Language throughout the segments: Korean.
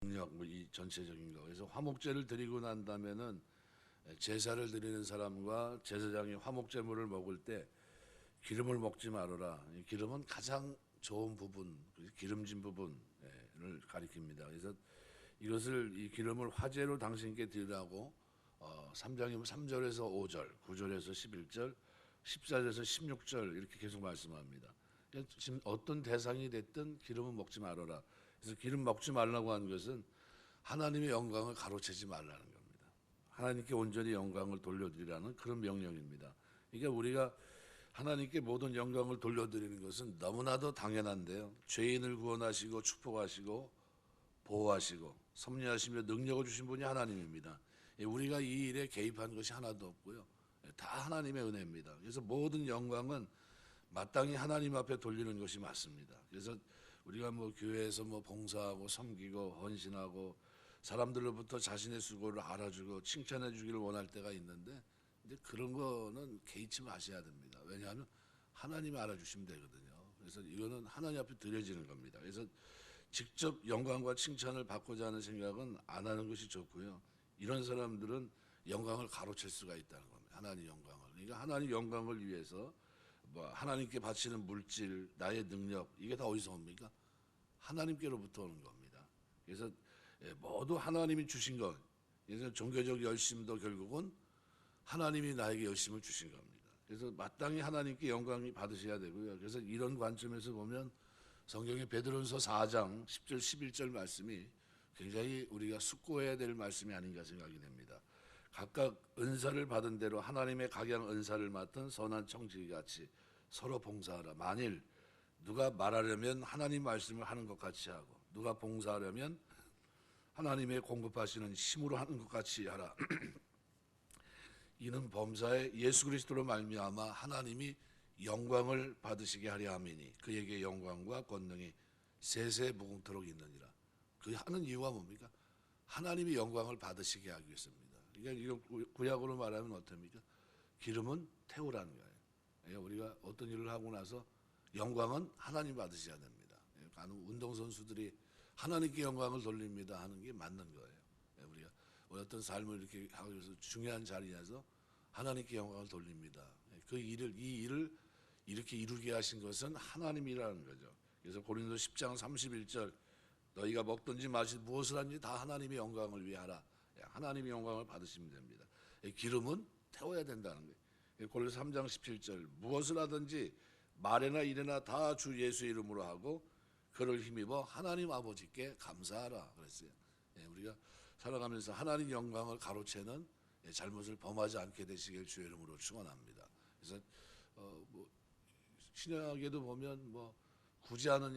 능력 이 전체적인 거. 그래서 화목제를 드리고 난 다음에는 제사를 드리는 사람과 제사장이 화목제물을 먹을 때 기름을 먹지 말아라. 이 기름은 가장 좋은 부분, 기름진 부분을 가리킵니다. 그래서 이것을 이 기름을 화제로 당신께 드리라고 3장이면 3절에서 5절, 9절에서 11절, 14절에서 16절 이렇게 계속 말씀합니다. 지금 어떤 대상이 됐든 기름은 먹지 말아라. 그래서 기름 먹지 말라고 하는 것은 하나님의 영광을 가로채지 말라는 겁니다. 하나님께 온전히 영광을 돌려드리라는 그런 명령입니다. 그러니까 우리가 하나님께 모든 영광을 돌려드리는 것은 너무나도 당연한데요. 죄인을 구원하시고 축복하시고 보호하시고 섭리하시며 능력을 주신 분이 하나님입니다. 우리가 이 일에 개입한 것이 하나도 없고요. 다 하나님의 은혜입니다. 그래서 모든 영광은 마땅히 하나님 앞에 돌리는 것이 맞습니다. 그래서 우리가 뭐 교회에서 뭐 봉사하고 섬기고 헌신하고 사람들로부터 자신의 수고를 알아주고 칭찬해 주기를 원할 때가 있는데 이제 그런 거는 개의치 마셔야 됩니다. 왜냐하면 하나님이 알아주시면 되거든요. 그래서 이거는 하나님 앞에 드려지는 겁니다. 그래서 직접 영광과 칭찬을 받고자 하는 생각은 안 하는 것이 좋고요. 이런 사람들은 영광을 가로챌 수가 있다는 겁니다. 하나님 영광을. 그러니까 하나님 영광을 위해서 뭐 하나님께 바치는 물질, 나의 능력 이게 다 어디서 옵니까? 하나님께로부터 오는 겁니다. 그래서 모두 하나님이 주신 것. 그래서 종교적 열심도 결국은 하나님이 나에게 열심을 주신 겁니다. 그래서 마땅히 하나님께 영광이 받으셔야 되고요. 그래서 이런 관점에서 보면 성경의 베드로전서 4장 10절 11절 말씀이 굉장히 우리가 숙고해야 될 말씀이 아닌가 생각이 됩니다. 각각 은사를 받은 대로 하나님의 각양 은사를 맡은 선한 청지기같이 서로 봉사하라. 만일 누가 말하려면 하나님 말씀을 하는 것 같이 하고 누가 봉사하려면 하나님의 공급하시는 힘으로 하는 것 같이 하라. 이는 범사에 예수 그리스도로 말미암아 하나님이 영광을 받으시게 하려 함이니 그에게 영광과 권능이 세세 무궁토록 있느니라. 그 하는 이유가 뭡니까? 하나님이 영광을 받으시게 하기 위해서입니다. 그러니까 이거 구약으로 말하면 어떻습니까? 기름은 태우라는 거예요. 그러니까 우리가 어떤 일을 하고 나서 영광은 하나님 받으셔야 됩니다. 운동선수들이 하나님께 영광을 돌립니다 하는 게 맞는 거예요. 우리가 어떤 삶을 이렇게 하기 위해서 중요한 자리에서 하나님께 영광을 돌립니다. 이 일을 이렇게 이루게 하신 것은 하나님이라는 거죠. 그래서 고린도 10장 31절 너희가 먹든지 마시든지 무엇을 하든지 다 하나님의 영광을 위해 하라. 하나님의 영광을 받으시면 됩니다. 기름은 태워야 된다는 거예요. 고린도 3장 17절 무엇을 하든지 말이나 일이나 다 주 예수의 이름으로 하고 그를 힘입어 하나님 아버지께 감사하라 그랬어요. 우리가 살아가면서 하나님 영광을 가로채는 잘못을 범하지 않게 되시길 주의 이름으로 축원합니다. 그래서 뭐 신약에도 보면 뭐 굳이 하는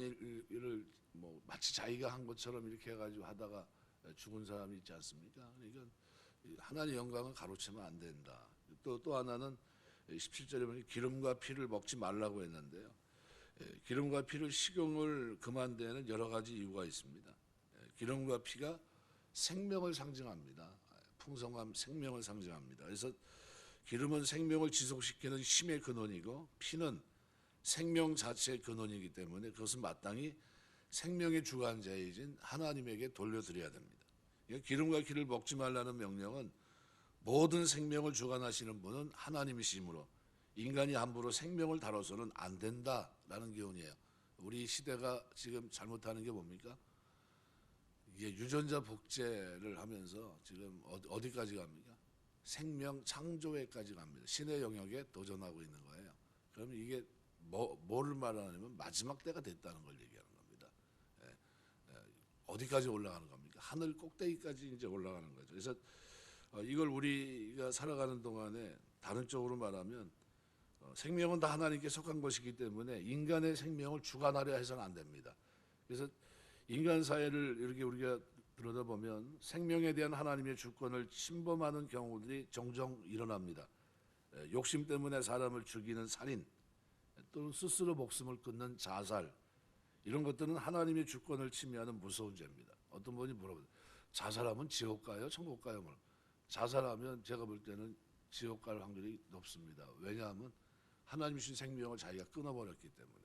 일을 뭐 마치 자기가 한 것처럼 이렇게 해가지고 하다가 죽은 사람이 있지 않습니까? 그러니까 하나님의 영광을 가로채면 안 된다. 또 하나는 17절에 보니 기름과 피를 먹지 말라고 했는데요. 기름과 피를 식용을 금한 데는 여러 가지 이유가 있습니다. 기름과 피가 생명을 상징합니다. 풍성함, 생명을 상징합니다. 그래서 기름은 생명을 지속시키는 힘의 근원이고 피는 생명 자체의 근원이기 때문에 그것은 마땅히 생명의 주관자이신 하나님에게 돌려드려야 됩니다. 기름과 피를 먹지 말라는 명령은 모든 생명을 주관하시는 분은 하나님이시므로 인간이 함부로 생명을 다뤄서는 안 된다라는 교훈이에요. 우리 시대가 지금 잘못하는 게 뭡니까? 이게 유전자 복제를 하면서 지금 어디까지 갑니까? 생명 창조회까지 갑니다. 신의 영역에 도전하고 있는 거예요. 그러면 이게 뭐를 말하냐면 마지막 때가 됐다는 걸 얘기하는 겁니다. 어디까지 올라가는 겁니까? 하늘 꼭대기까지 이제 올라가는 거죠. 그래서 이걸 우리가 살아가는 동안에 다른 쪽으로 말하면 생명은 다 하나님께 속한 것이기 때문에 인간의 생명을 주관하려 해서는 안 됩니다. 그래서 인간 사회를 이렇게 우리가 들여다보면 생명에 대한 하나님의 주권을 침범하는 경우들이 종종 일어납니다. 욕심 때문에 사람을 죽이는 살인, 또는 스스로 목숨을 끊는 자살, 이런 것들은 하나님의 주권을 침해하는 무서운 죄입니다. 어떤 분이 물어보죠. 자살하면 지옥 가요? 천국 가요? 자살하면 제가 볼 때는 지옥 갈 확률이 높습니다. 왜냐하면 하나님 주신 생명을 자기가 끊어버렸기 때문에.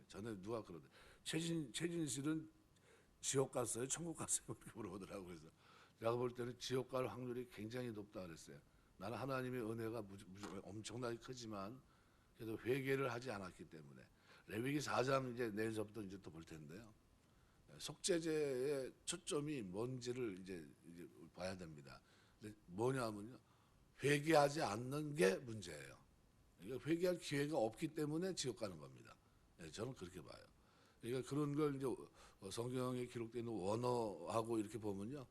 전에 누가 그러대. 최진실은 지옥 갔어요? 천국 갔어요? 이렇게 물어보더라고요. 그래서 제가 볼 때는 지옥 갈 확률이 굉장히 높다 그랬어요. 나는 하나님의 은혜가 엄청나게 크지만 그래도 회개를 하지 않았기 때문에. 레위기 4장 이제 내일서부터 이제 또 볼 텐데요. 속죄제의 초점이 뭔지를 이제 봐야 됩니다. 근데 뭐냐면요, 회개하지 않는 게 문제예요. 그러니까 회개할 기회가 없기 때문에 지옥 가는 겁니다. 네, 저는 그렇게 봐요. 그러니까 그런 걸 이제 성경에 기록되어 있는 원어하고 이렇게 보면요,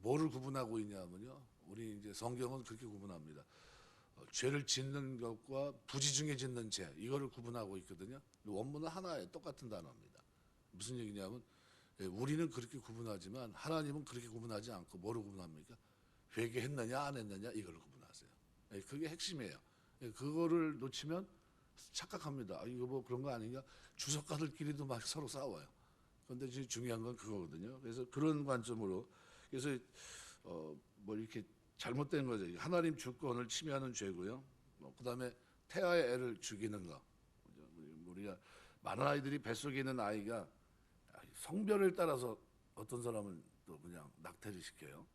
뭐를 구분하고 있냐면요, 우리 이제 성경은 그렇게 구분합니다. 죄를 짓는 것과 부지 중에 짓는 죄, 이거를 구분하고 있거든요. 원문은 하나예요. 똑같은 단어입니다. 무슨 얘기냐면 우리는 그렇게 구분하지만 하나님은 그렇게 구분하지 않고 뭐를 구분합니까? 회개했느냐 안 했느냐 이걸 구분하세요. 그게 핵심이에요. 그거를 놓치면 착각합니다. 이거 뭐 그런 거 아닌가? 주석가들끼리도 막 서로 싸워요. 그런데 지금 중요한 건 그거거든요. 그래서 그런 관점으로, 그래서 뭐 이렇게 잘못된 거죠. 하나님 주권을 침해하는 죄고요. 그다음에 태아의 애를 죽이는 거. 우리가 많은 아이들이 뱃속에 있는 아이가 성별을 따라서 어떤 사람은 또 그냥 낙태를 시켜요.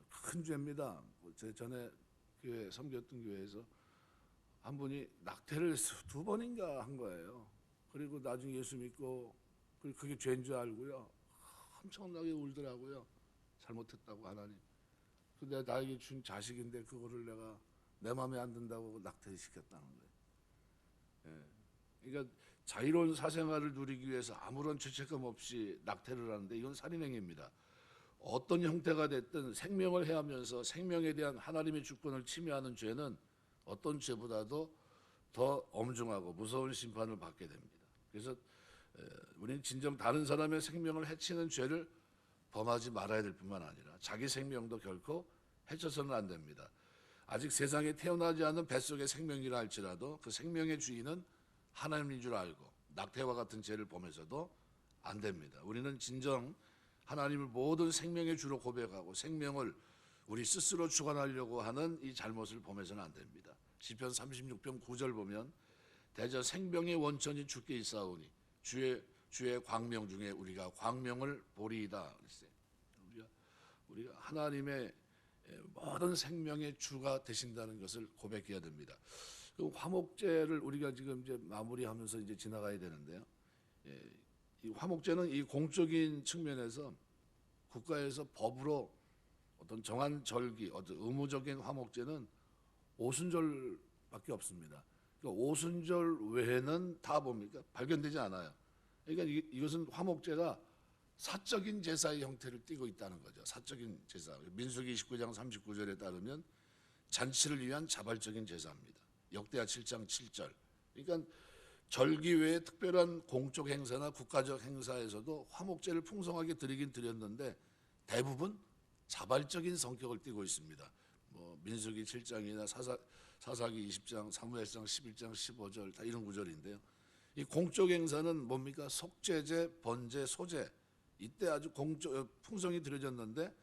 큰 죄입니다. 제 전에 교회 섬겼던 교회에서 한 분이 낙태를 2번인가 한 거예요. 그리고 나중에 예수 믿고 그게 죄인 줄 알고요. 엄청나게 울더라고요. 잘못했다고 하나님. 근데 나에게 준 자식인데 그거를 내가 내 마음에 안 든다고 낙태를 시켰다는 거예요. 예. 그러니까 자유로운 사생활을 누리기 위해서 아무런 죄책감 없이 낙태를 하는데 이건 살인행위입니다. 어떤 형태가 됐든 생명을 해하면서 생명에 대한 하나님의 주권을 침해하는 죄는 어떤 죄보다도 더 엄중하고 무서운 심판을 받게 됩니다. 그래서 우리는 진정 다른 사람의 생명을 해치는 죄를 범하지 말아야 될 뿐만 아니라 자기 생명도 결코 해쳐서는 안 됩니다. 아직 세상에 태어나지 않은 뱃속의 생명이라 할지라도 그 생명의 주인은 하나님인 줄 알고 낙태와 같은 죄를 범해서도 안 됩니다. 우리는 진정 하나님을 모든 생명의 주로 고백하고 생명을 우리 스스로 주관하려고 하는 이 잘못을 범해서는 안 됩니다. 시편 36편 9절 보면 대저 생명의 원천이 주께 있사오니 주의 광명 중에 우리가 광명을 보리이다 그랬어요. 우리가 하나님의 모든 생명의 주가 되신다는 것을 고백해야 됩니다. 그 화목제를 우리가 지금 이제 마무리하면서 이제 지나가야 되는데요. 이 화목제는 이 공적인 측면에서 국가에서 법으로 어떤 정한 절기, 어떤 의무적인 화목제는 오순절밖에 없습니다. 그러니까 오순절 외에는 다 뭡니까? 발견되지 않아요. 그러니까 이것은 화목제가 사적인 제사의 형태를 띠고 있다는 거죠. 사적인 제사. 민수기 29장 39절에 따르면 잔치를 위한 자발적인 제사입니다. 역대하 7장 7절. 그러니까 절기 외에 특별한 공적 행사나 국가적 행사에서도 화목제를 풍성하게 드리긴 드렸는데 대부분 자발적인 성격을 띠고 있습니다. 뭐 민수기 7장이나 사사기 20장, 사무엘상 11장 15절 다 이런 구절인데요. 이 공적 행사는 뭡니까? 속죄제, 번제, 소제. 이때 아주 풍성히 드려졌는데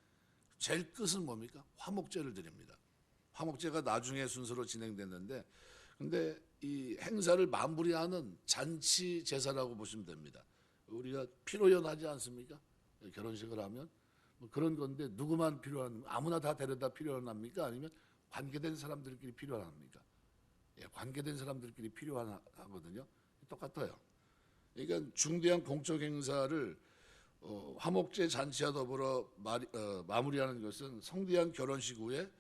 제일 끝은 뭡니까? 화목제를 드립니다. 화목제가 나중에 순서로 진행됐는데 근데 이 행사를 마무리하는 잔치 제사라고 보시면 됩니다. 우리가 피로연하지 않습니까? 결혼식을 하면 뭐 그런 건데 누구만 필요한 아무나 다 데려다 필요합니까? 아니면 관계된 사람들끼리 필요합니까? 예, 관계된 사람들끼리 필요하거든요. 똑같아요. 그러니까 중대한 공적 행사를 화목제 잔치와 더불어 마무리하는 것은 성대한 결혼식 후에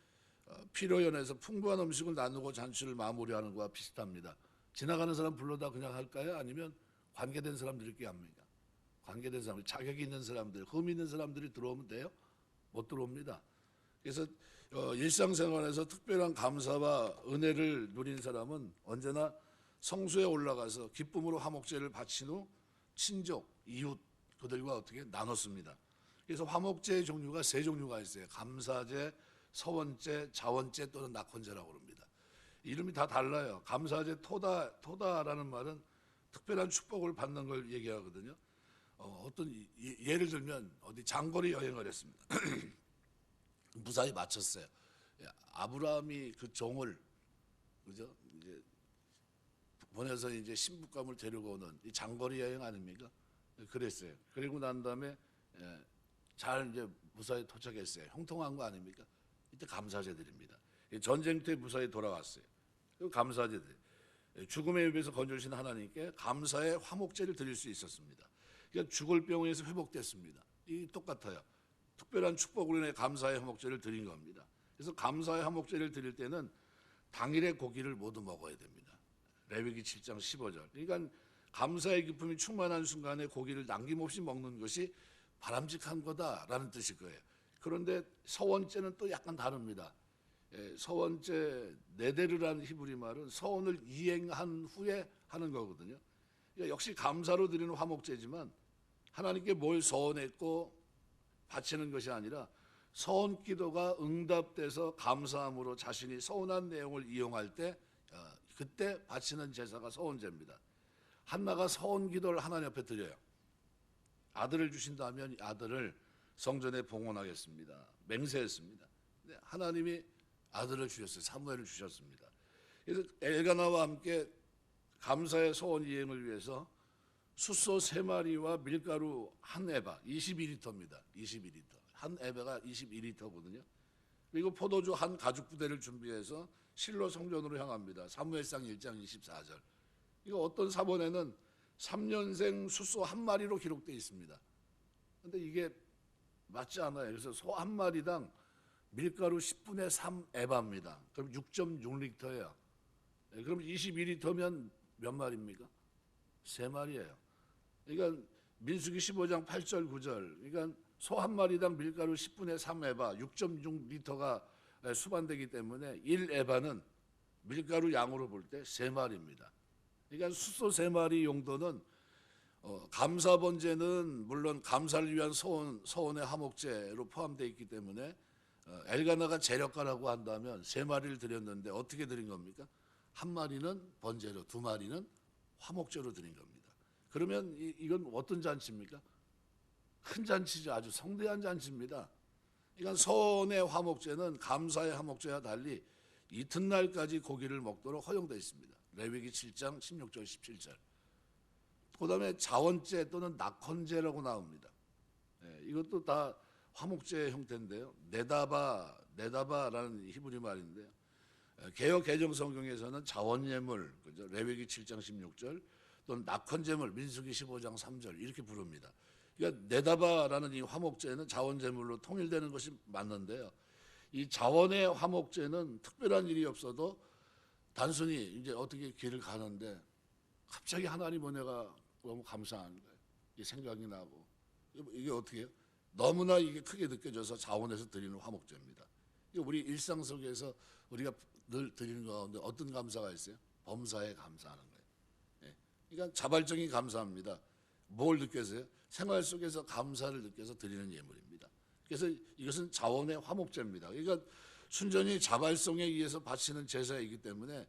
피로연에서 풍부한 음식을 나누고 잔치를 마무리하는 것과 비슷합니다. 지나가는 사람 불러다 그냥 할까요? 아니면 관계된 사람들끼리 합니까? 관계된 사람들, 자격이 있는 사람들, 흠 있는 사람들이 들어오면 돼요? 못 들어옵니다. 그래서 일상생활에서 특별한 감사와 은혜를 누린 사람은 언제나 성소에 올라가서 기쁨으로 화목제를 바친 후 친족, 이웃 그들과 어떻게 나눴습니다. 그래서 화목제의 종류가 3종류가 있어요. 감사제, 서원제, 자원제 또는 낙헌제라고 합니다. 이름이 다 달라요. 감사제 토다라는 말은 특별한 축복을 받는 걸 얘기하거든요. 어떤 예를 들면 어디 장거리 여행을 했습니다. 무사히 마쳤어요. 아브라함이 그 종을 그죠? 이제 보내서 이제 신부감을 데리고 오는 이 장거리 여행 아닙니까? 그랬어요. 그리고 난 다음에 잘 이제 무사히 도착했어요. 형통한 거 아닙니까? 이때 감사제 드립니다. 전쟁터에 무사히 돌아왔어요. 그리고 감사제 드려요. 죽음의 입에서 건져주신 하나님께 감사의 화목제를 드릴 수 있었습니다. 그러니까 죽을 병에서 회복됐습니다. 이 똑같아요. 특별한 축복으로 인해 감사의 화목제를 드린 겁니다. 그래서 감사의 화목제를 드릴 때는 당일의 고기를 모두 먹어야 됩니다. 레위기 7장 15절. 그러니까 감사의 기쁨이 충만한 순간에 고기를 남김없이 먹는 것이 바람직한 거다라는 뜻일 거예요. 그런데 서원제는 또 약간 다릅니다. 서원제 네데르라는 히브리 말은 서원을 이행한 후에 하는 거거든요. 그러니까 역시 감사로 드리는 화목제지만 하나님께 뭘 서원했고 바치는 것이 아니라 서원 기도가 응답돼서 감사함으로 자신이 서원한 내용을 이용할 때 그때 바치는 제사가 서원제입니다. 한나가 서원 기도를 하나님 앞에 드려요. 아들을 주신다면 아들을 성전에 봉헌하겠습니다. 맹세했습니다. 하나님이 아들을 주셨어요. 사무엘을 주셨습니다. 그래서 엘가나와 함께 감사의 소원 이행을 위해서 숫소 3마리와 밀가루 한 에바 22리터입니다. 22리터. 한 에바가 22리터거든요. 그리고 포도주 한 가죽 부대를 준비해서 실로 성전으로 향합니다. 사무엘상 1장 24절. 이거 어떤 사본에는 3년생 숫소 한 마리로 기록되어 있습니다. 그런데 이게 맞지 않아요. 그래서 소 한 마리당 밀가루 10분의 3 에바입니다. 그럼 6.6리터예요. 그럼 22리터면 몇 마리입니까? 3마리예요. 그러니까 민수기 15장 8절 9절. 그러니까 소 한 마리당 밀가루 10분의 3 에바 6.6리터가 수반되기 때문에 1에바는 밀가루 양으로 볼 때 3마리입니다. 그러니까 숫소 3마리 용도는 감사 번제는 물론 감사를 위한 서원의 화목제로 포함되어 있기 때문에 엘가나가 재력가라고 한다면 3마리를 드렸는데 어떻게 드린 겁니까? 한 마리는 번제로, 2마리는 화목제로 드린 겁니다. 그러면 이건 어떤 잔치입니까? 큰 잔치죠. 아주 성대한 잔치입니다. 그러니까 서원의 화목제는 감사의 화목제와 달리 이튿날까지 고기를 먹도록 허용되어 있습니다. 레위기 7장 16절 17절. 그 다음에 자원제 또는 낙헌제라고 나옵니다. 이것도 다 화목제의 형태인데요. 네다바라는 히브리 말인데요. 개역 개정 성경에서는 자원예물, 그죠? 레위기 7장 16절 또는 낙헌제물, 민수기 15장 3절 이렇게 부릅니다. 그러니까 네다바라는 이 화목제는 자원제물로 통일되는 것이 맞는데요. 이 자원의 화목제는 특별한 일이 없어도 단순히 이제 어떻게 길을 가는데 갑자기 하나님 은혜가 너무 감사한 거예요. 이 생각이 나고 이게 어떻게 해요? 너무나 이게 크게 느껴져서 자원에서 드리는 화목제입니다. 우리 일상 속에서 우리가 늘 드리는 가운데 어떤 감사가 있어요? 범사에 감사하는 거예요. 그러니까 자발적인 감사합니다. 뭘 느껴서요? 생활 속에서 감사를 느껴서 드리는 예물입니다. 그래서 이것은 자원의 화목제입니다. 그러니까 순전히 자발성에 의해서 바치는 제사이기 때문에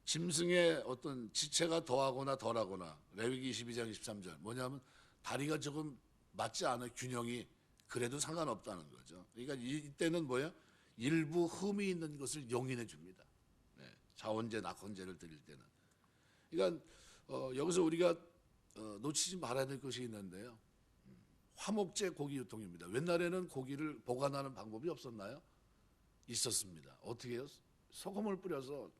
짐승의 어떤 지체가 더하거나 덜하거나 레위기 22장 23절 뭐냐면 다리가 조금 맞지 않은 균형이 그래도 상관없다는 거죠. 그러니까 이때는 뭐예요? 일부 흠이 있는 것을 용인해 줍니다. 자원제, 낙헌제를 드릴 때는. 그러니까 여기서 우리가 놓치지 말아야 될 것이 있는데요. 화목제 고기 유통입니다. 옛날에는 고기를 보관하는 방법이 없었나요? 있었습니다. 어떻게 해요? 소금을 뿌려서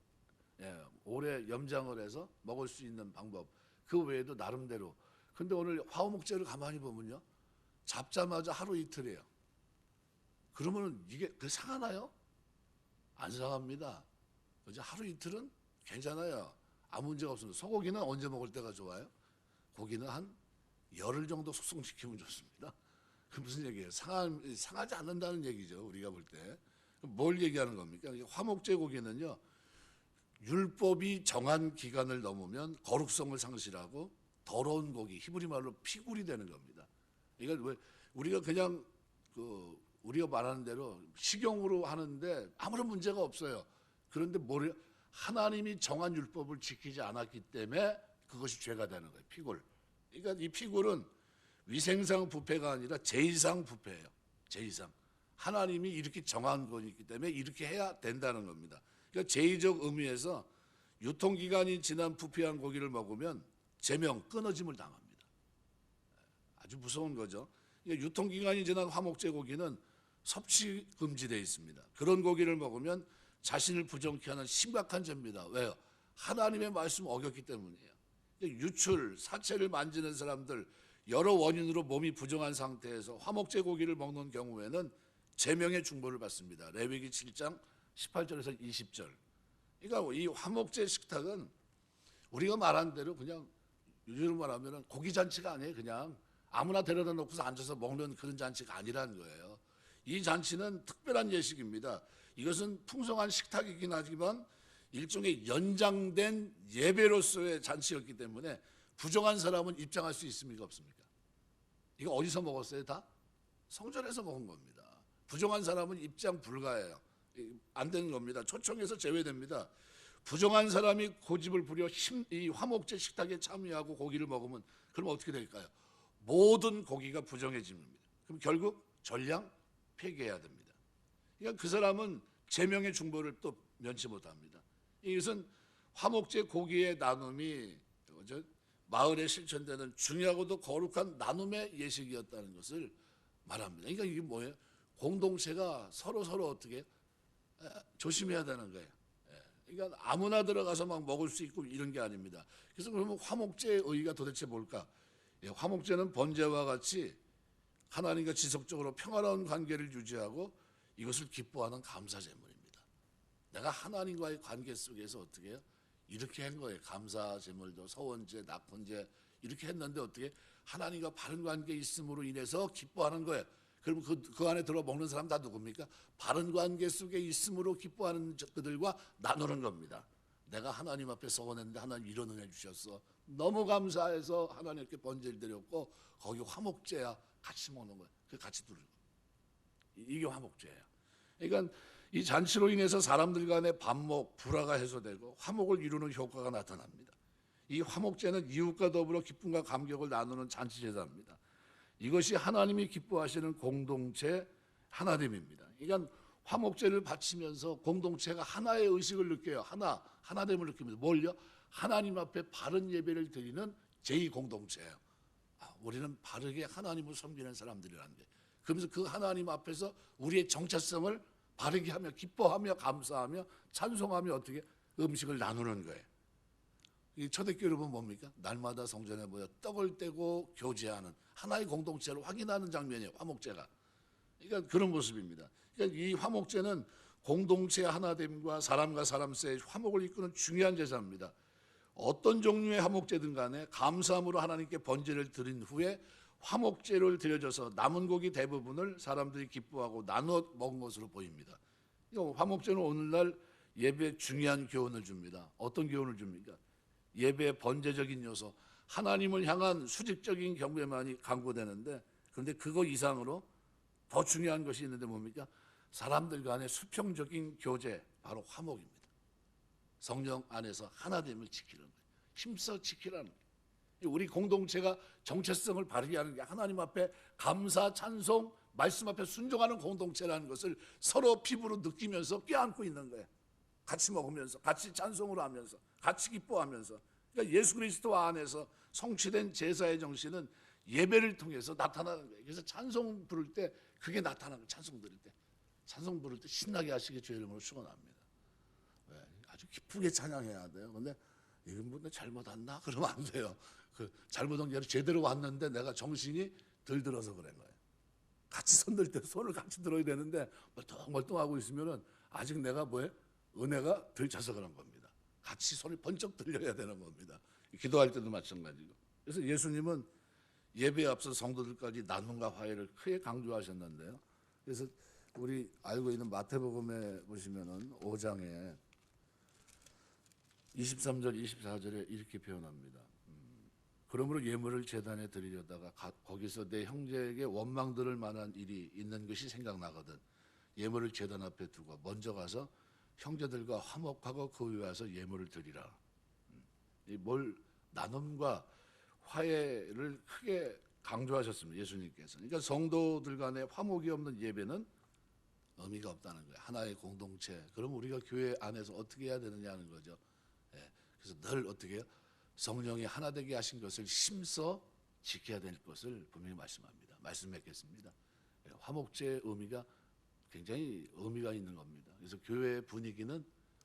오래 염장을 해서 먹을 수 있는 방법. 그 외에도 나름대로. 근데 오늘 화목제를 가만히 보면요. 잡자마자 하루 이틀이에요. 그러면 이게 상하나요? 안 상합니다. 그죠? 하루 이틀은 괜찮아요. 아무 문제가 없습니다. 소고기는 언제 먹을 때가 좋아요? 고기는 한 열흘 정도 숙성시키면 좋습니다. 그 무슨 얘기예요? 상하지 않는다는 얘기죠. 우리가 볼 때. 뭘 얘기하는 겁니까? 화목제 고기는요. 율법이 정한 기간을 넘으면 거룩성을 상실하고 더러운 고기, 히브리 말로 피굴이 되는 겁니다. 그러니까 왜 우리가 그냥 우리가 말하는 대로 식용으로 하는데 아무런 문제가 없어요. 그런데 하나님이 정한 율법을 지키지 않았기 때문에 그것이 죄가 되는 거예요. 피굴. 그러니까 이 피굴은 위생상 부패가 아니라 제의상 부패예요. 제의상. 하나님이 이렇게 정한 거기 때문에 이렇게 해야 된다는 겁니다. 그러니까 제의적 의미에서 유통기간이 지난 부패한 고기를 먹으면 제명, 끊어짐을 당합니다. 아주 무서운 거죠. 유통기간이 지난 화목제 고기는 섭취 금지되어 있습니다. 그런 고기를 먹으면 자신을 부정케 하는 심각한 죄입니다. 왜요? 하나님의 말씀 어겼기 때문이에요. 유출, 사체를 만지는 사람들, 여러 원인으로 몸이 부정한 상태에서 화목제 고기를 먹는 경우에는 제명의 중보를 받습니다. 레위기 7장 18절에서 20절. 그러니까 이 화목제 식탁은 우리가 말한 대로 그냥 요즘 말하면 고기 잔치가 아니에요. 그냥 아무나 데려다 놓고서 앉아서 먹는 그런 잔치가 아니라는 거예요. 이 잔치는 특별한 예식입니다. 이것은 풍성한 식탁이긴 하지만 일종의 연장된 예배로서의 잔치였기 때문에 부정한 사람은 입장할 수 있습니까? 없습니까? 이거 어디서 먹었어요? 다? 성전에서 먹은 겁니다. 부정한 사람은 입장 불가해요. 안 되는 겁니다. 초청해서 제외됩니다. 부정한 사람이 고집을 부려 이 화목제 식탁에 참여하고 고기를 먹으면 그럼 어떻게 될까요? 모든 고기가 부정해집니다. 그럼 결국 전량 폐기해야 됩니다. 그러니까 그 사람은 제명의 중보를 또 면치 못합니다. 이것은 화목제 고기의 나눔이 마을에 실천되는 중요하고도 거룩한 나눔의 예식이었다는 것을 말합니다. 그러니까 이게 뭐예요? 공동체가 서로 어떻게 조심해야 되는 거예요. 그러니까 아무나 들어가서 막 먹을 수 있고 이런 게 아닙니다. 그래서 그러면 화목제의 의의가 도대체 뭘까? 화목제는 번제와 같이 하나님과 지속적으로 평화로운 관계를 유지하고 이것을 기뻐하는 감사 제물입니다. 내가 하나님과의 관계 속에서 어떻게 해요? 이렇게 한 거예요. 감사 제물도 서원제, 낙헌제 이렇게 했는데 어떻게 하나님과 바른 관계 있음으로 인해서 기뻐하는 거예요. 그러면 그 안에 들어 먹는 사람 다 누굽니까? 바른 관계 속에 있음으로 기뻐하는 그들과 나누는 겁니다. 내가 하나님 앞에 서원했는데 하나님 이런 은혜 주셨어. 너무 감사해서 하나님께 번제를 드렸고 거기 화목제야 같이 먹는 거예요. 그 같이 두르고 이게 화목제예요. 그러니까 이 잔치로 인해서 사람들 간의 반목, 불화가 해소되고 화목을 이루는 효과가 나타납니다. 이 화목제는 이웃과 더불어 기쁨과 감격을 나누는 잔치 제사입니다. 이것이 하나님이 기뻐하시는 공동체 하나됨입니다. 그러니까 화목제를 바치면서 공동체가 하나의 의식을 느껴요. 하나됨을 느낍니다. 뭘요? 하나님 앞에 바른 예배를 드리는 제2공동체예요. 우리는 바르게 하나님을 섬기는 사람들이라는 게. 그러면서 그 하나님 앞에서 우리의 정체성을 바르게 하며 기뻐하며 감사하며 찬송하며 어떻게 음식을 나누는 거예요. 이 초대교회 여러분 뭡니까? 날마다 성전에 모여 떡을 떼고 교제하는 하나의 공동체를 확인하는 장면이에요. 화목제가. 그러니까 그런 모습입니다. 그러니까 이 화목제는 공동체 하나됨과 사람과 사람 사이의 화목을 이끄는 중요한 제사입니다. 어떤 종류의 화목제든 간에 감사함으로 하나님께 번제를 드린 후에 화목제를 드려져서 남은 고기 대부분을 사람들이 기뻐하고 나누어 먹은 것으로 보입니다. 화목제는 오늘날 예배에 중요한 교훈을 줍니다. 어떤 교훈을 줍니까? 예배의 번제적인 요소, 하나님을 향한 수직적인 경배만이 강구되는데 그런데 그거 이상으로 더 중요한 것이 있는데 뭡니까? 사람들 간의 수평적인 교제, 바로 화목입니다. 성령 안에서 하나됨을 지키는 거예요. 힘써 지키라는 거예요. 우리 공동체가 정체성을 바르게 하는 게 하나님 앞에 감사, 찬송, 말씀 앞에 순종하는 공동체라는 것을 서로 피부로 느끼면서 껴안고 있는 거예요. 같이 먹으면서, 같이 찬송을 하면서, 같이 기뻐하면서. 그러니까 예수 그리스도 안에서 성취된 제사의 정신은 예배를 통해서 나타나는 거예요. 그래서 찬송 부를 때 그게 나타나는 거예요. 찬송 부를 때 신나게 하시게 주의 이름으로 축원합니다. 아주 기쁘게 찬양해야 돼요. 근데 이건 뭐 잘못 왔나? 그러면 안 돼요. 그 잘못한 게 제대로 왔는데 내가 정신이 덜 들어서 그런 거예요. 같이 손들 때 손을 같이 들어야 되는데 멀뚱멀뚱하고 있으면은 아직 내가 은혜가 덜 차서 그런 겁니다. 같이 손이 번쩍 들려야 되는 겁니다. 기도할 때도 마찬가지고. 그래서 예수님은 예배에 앞서 성도들까지 나눔과 화해를 크게 강조하셨는데요. 그래서 우리 알고 있는 마태복음에 보시면은 5장에 23절, 24절에 이렇게 표현합니다. 그러므로 예물을 제단에 드리려다가 거기서 내 형제에게 원망 들을 만한 일이 있는 것이 생각나거든. 예물을 제단 앞에 두고 먼저 가서 형제들과 화목하고 그 위에 와서 예물을 드리라. 나눔과 화해를 크게 강조하셨습니다. 예수님께서. 그러니까 성도들 간의 화목이 없는 예배는 의미가 없다는 거예요. 하나의 공동체. 그럼 우리가 교회 안에서 어떻게 해야 되느냐는 거죠. 그래서 늘 어떻게 해요? 성령이 하나 되게 하신 것을 힘써 지켜야 될 것을 분명히 말씀 맺겠습니다. 화목제의 의미가 굉장히 의미가 있는 겁니다. 그래서 교회 분위기는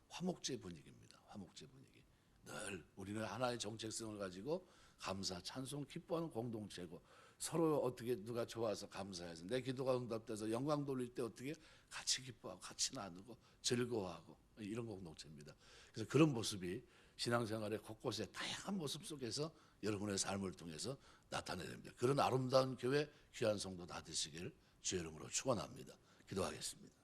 화목제 분위기입니다. 화목제 분위기. 늘 우리는 하나의 정체성을 가지고 감사, 찬송, 기뻐하는 공동체고 서로 어떻게 누가 좋아서 감사해서 내 기도가 응답돼서 영광 돌릴 때 어떻게 같이 기뻐하고 같이 나누고 즐거워하고 이런 공동체입니다. 그래서 그런 모습이 신앙생활의 곳곳에 다양한 모습 속에서 여러분의 삶을 통해서 나타내야 됩니다. 그런 아름다운 교회 귀한 성도 다 되시길 주의 이름으로 축원합니다. 기도하겠습니다.